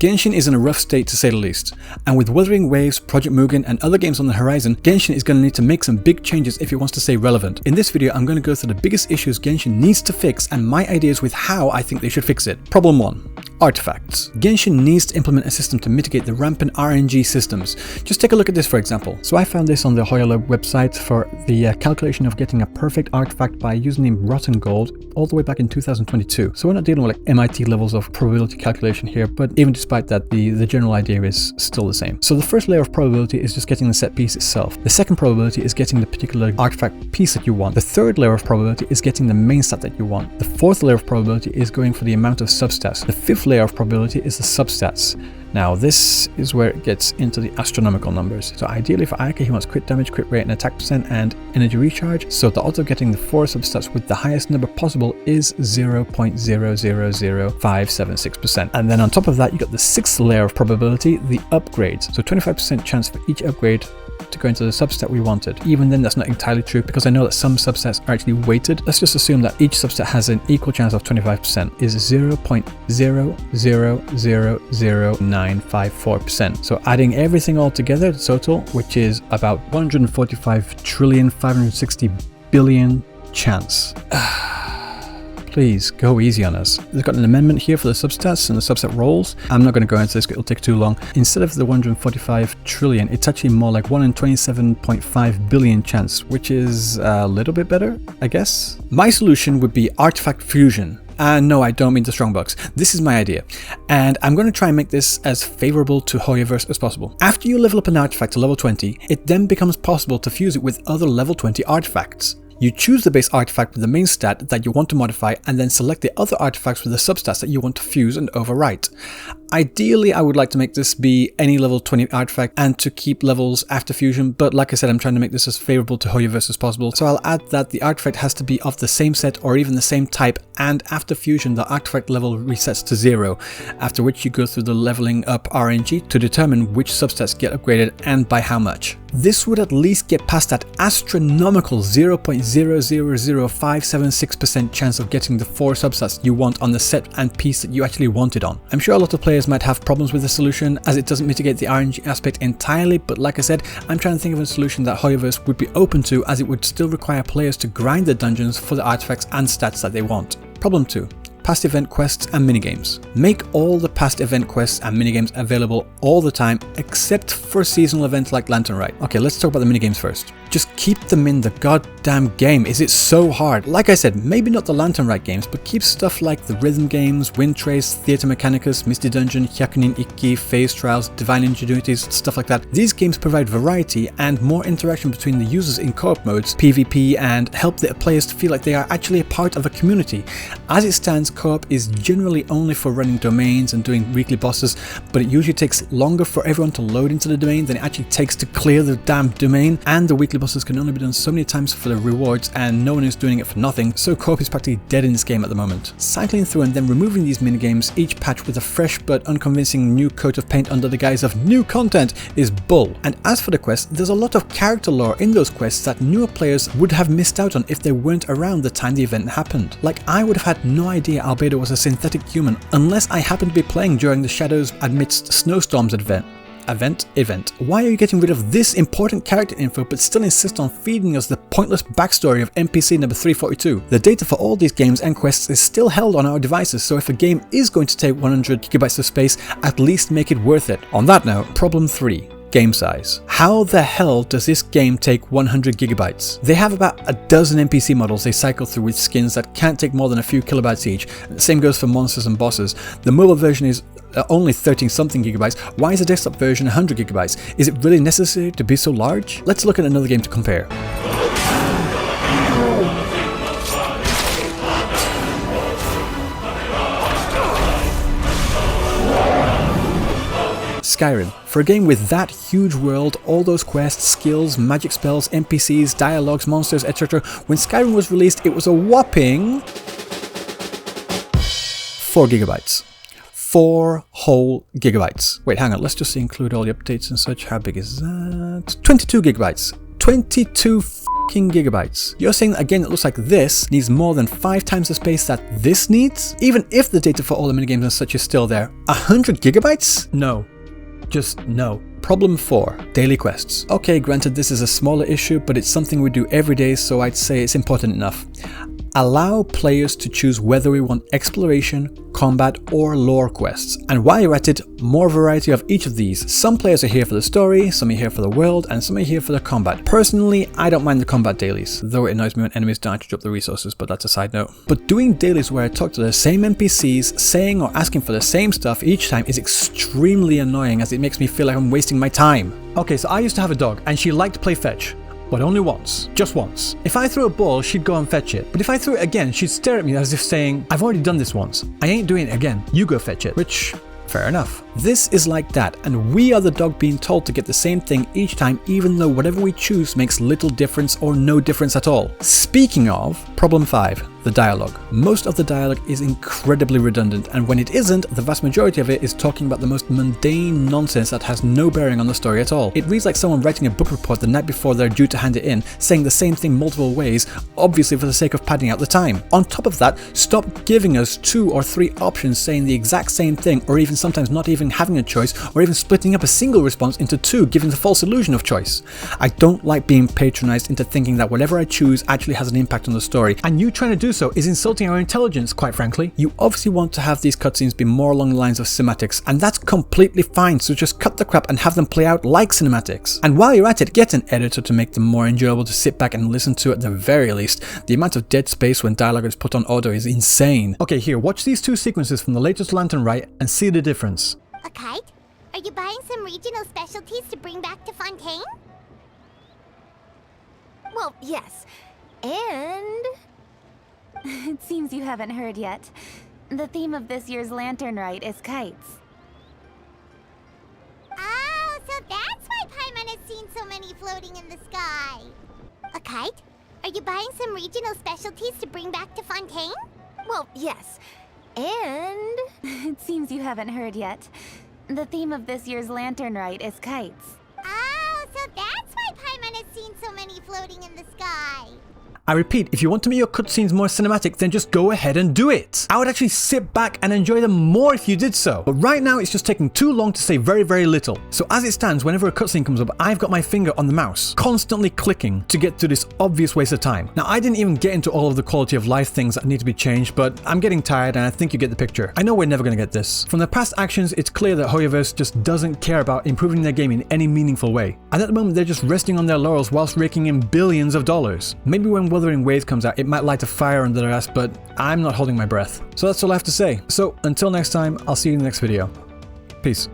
Genshin is in a rough state to say the least, and with Wuthering Waves, Project Mugen and other games on the horizon, Genshin is going to need to make some big changes if it wants to stay relevant. In this video, I'm going to go through the biggest issues Genshin needs to fix and my ideas with how I think they should fix it. Problem 1. Artifacts. Genshin needs to implement a system to mitigate the rampant RNG systems. Just take a look at this for example. So I found this on the Hoyolab website for the calculation of getting a perfect artifact by username Rotten Gold all the way back in 2022. So we're not dealing with like MIT levels of probability calculation here, but even despite that, the general idea is still the same. So the first layer of probability is just getting the set piece itself. The second probability is getting the particular artifact piece that you want. The third layer of probability is getting the main stat that you want. The fourth layer of probability is going for the amount of substats. The fifth layer of probability is the substats. Now this is where it gets into the astronomical numbers. So ideally for Aika he wants crit damage, crit rate and attack percent and energy recharge. So the odds of getting the 4 substats with the highest number possible is 0.000576%. And then on top of that you got the sixth layer of probability, the upgrades. So 25% chance for each upgrade to go into the substat we wanted. Even then that's not entirely true because I know that some substats are actually weighted. Let's just assume that each substat has an equal chance of 25%, is 0.00000954%. So adding everything all together, the total, which is about 145,560,000,000,000 chance. Please go easy on us. They've got an amendment here for the substats and the subset roles. I'm not going to go into this, it'll take too long. Instead of the 145 trillion, it's actually more like 1 in 27.5 billion chance, which is a little bit better, I guess. My solution would be artifact fusion. And no, I don't mean the Strongbox. This is my idea. And I'm going to try and make this as favorable to Hoyoverse as possible. After you level up an artifact to level 20, it then becomes possible to fuse it with other level 20 artifacts. You choose the base artifact with the main stat that you want to modify and then select the other artifacts with the substats that you want to fuse and overwrite. Ideally, I would like to make this be any level 20 artifact and to keep levels after fusion, but like I said, I'm trying to make this as favorable to Hoyoverse as possible. So I'll add that the artifact has to be of the same set or even the same type, and after fusion, the artifact level resets to 0, after which you go through the leveling up RNG to determine which substats get upgraded and by how much. This would at least get past that astronomical 0.000576% chance of getting the 4 substats you want on the set and piece that you actually wanted on. I'm sure a lot of players might have problems with the solution as it doesn't mitigate the RNG aspect entirely, but like I said, I'm trying to think of a solution that Hoyoverse would be open to, as it would still require players to grind the dungeons for the artifacts and stats that they want. Problem 2. Past event quests and minigames. Make all the past event quests and minigames available all the time except for seasonal events like Lantern Rite. Okay, let's talk about the minigames first. Just keep them in the goddamn game. Is it so hard? Like I said, maybe not the Lantern Rite games, but keep stuff like the Rhythm games, Wind Trace, Theatre Mechanicus, Misty Dungeon, Hyakunin Ikki, Phase Trials, Divine Ingenuities, stuff like that. These games provide variety and more interaction between the users in co-op modes, PvP, and help the players to feel like they are actually a part of a community. As it stands, co-op is generally only for running domains and doing weekly bosses, but it usually takes longer for everyone to load into the domain than it actually takes to clear the damn domain, and the weekly bosses can only be done so many times for the rewards and no one is doing it for nothing, so co-op is practically dead in this game at the moment. Cycling through and then removing these minigames each patch with a fresh but unconvincing new coat of paint under the guise of new content is bull. And as for the quests, there's a lot of character lore in those quests that newer players would have missed out on if they weren't around the time the event happened. Like, I would have had no idea Albedo was a synthetic human unless I happened to be playing during the Shadows Amidst Snowstorms event. Why are you getting rid of this important character info but still insist on feeding us the pointless backstory of NPC number 342? The data for all these games and quests is still held on our devices, so if a game is going to take 100 gigabytes of space, at least make it worth it. On that note, problem 3. Game size. How the hell does this game take 100 gigabytes? They have about a dozen NPC models they cycle through with skins that can't take more than a few kilobytes each. The same goes for monsters and bosses. The mobile version is only 13 something gigabytes. Why is the desktop version 100 gigabytes? Is it really necessary to be so large? Let's look at another game to compare. Skyrim. For a game with that huge world, all those quests, skills, magic spells, NPCs, dialogues, monsters, etc., when Skyrim was released, it was a whopping 4 gigabytes. 4 whole gigabytes. Wait, hang on, let's just include all the updates and such. How big is that? 22 gigabytes. 22 f***ing gigabytes. You're saying that a game that looks like this needs more than 5 times the space that this needs? Even if the data for all the minigames and such is still there, 100 gigabytes? No. Just no. Problem 4. Daily quests. Okay, granted this is a smaller issue, but it's something we do every day, so I'd say it's important enough. Allow players to choose whether we want exploration, combat, or lore quests. And while you're at it, more variety of each of these. Some players are here for the story, some are here for the world, and some are here for the combat. Personally, I don't mind the combat dailies, though it annoys me when enemies don't actually drop the resources, but that's a side note. But doing dailies where I talk to the same NPCs, saying or asking for the same stuff each time is extremely annoying, as it makes me feel like I'm wasting my time. Okay, so I used to have a dog, and she liked to play fetch. But only once. Just once. If I threw a ball, she'd go and fetch it. But if I threw it again, she'd stare at me as if saying, I've already done this once. I ain't doing it again. You go fetch it. Which, fair enough. This is like that, and we are the dog being told to get the same thing each time, even though whatever we choose makes little difference or no difference at all. Speaking of, problem 5. The dialogue. Most of the dialogue is incredibly redundant, and when it isn't, the vast majority of it is talking about the most mundane nonsense that has no bearing on the story at all. It reads like someone writing a book report the night before they're due to hand it in, saying the same thing multiple ways, obviously for the sake of padding out the time. On top of that, stop giving us 2 or 3 options saying the exact same thing, or even sometimes not even having a choice, or even splitting up a single response into 2, giving the false illusion of choice. I don't like being patronized into thinking that whatever I choose actually has an impact on the story, and you trying to do so is insulting our intelligence, quite frankly. You obviously want to have these cutscenes be more along the lines of cinematics, and that's completely fine, so just cut the crap and have them play out like cinematics. And while you're at it, get an editor to make them more enjoyable to sit back and listen to at the very least. The amount of dead space when dialogue is put on auto is insane. Okay, here, watch these 2 sequences from the latest Lantern Rite and see the difference. Okay, are you buying some regional specialties to bring back to Fontaine? Well, yes. And... it seems you haven't heard yet. The theme of this year's Lantern Rite is kites. Oh, so that's why Paimon has seen so many floating in the sky. A kite? Are you buying some regional specialties to bring back to Fontaine? Well, yes. And... it seems you haven't heard yet. The theme of this year's Lantern Rite is kites. Oh, so that's why Paimon has seen so many floating in the sky. I repeat, if you want to make your cutscenes more cinematic, then just go ahead and do it. I would actually sit back and enjoy them more if you did so. But right now, it's just taking too long to say very, very little. So as it stands, whenever a cutscene comes up, I've got my finger on the mouse, constantly clicking to get through this obvious waste of time. Now, I didn't even get into all of the quality of life things that need to be changed, but I'm getting tired and I think you get the picture. I know we're never going to get this. From their past actions, it's clear that Hoyoverse just doesn't care about improving their game in any meaningful way. And at the moment, they're just resting on their laurels whilst raking in billions of dollars. Maybe when Wuthering Waves comes out, it might light a fire under their ass, but I'm not holding my breath. So that's all I have to say. So until next time, I'll see you in the next video. Peace.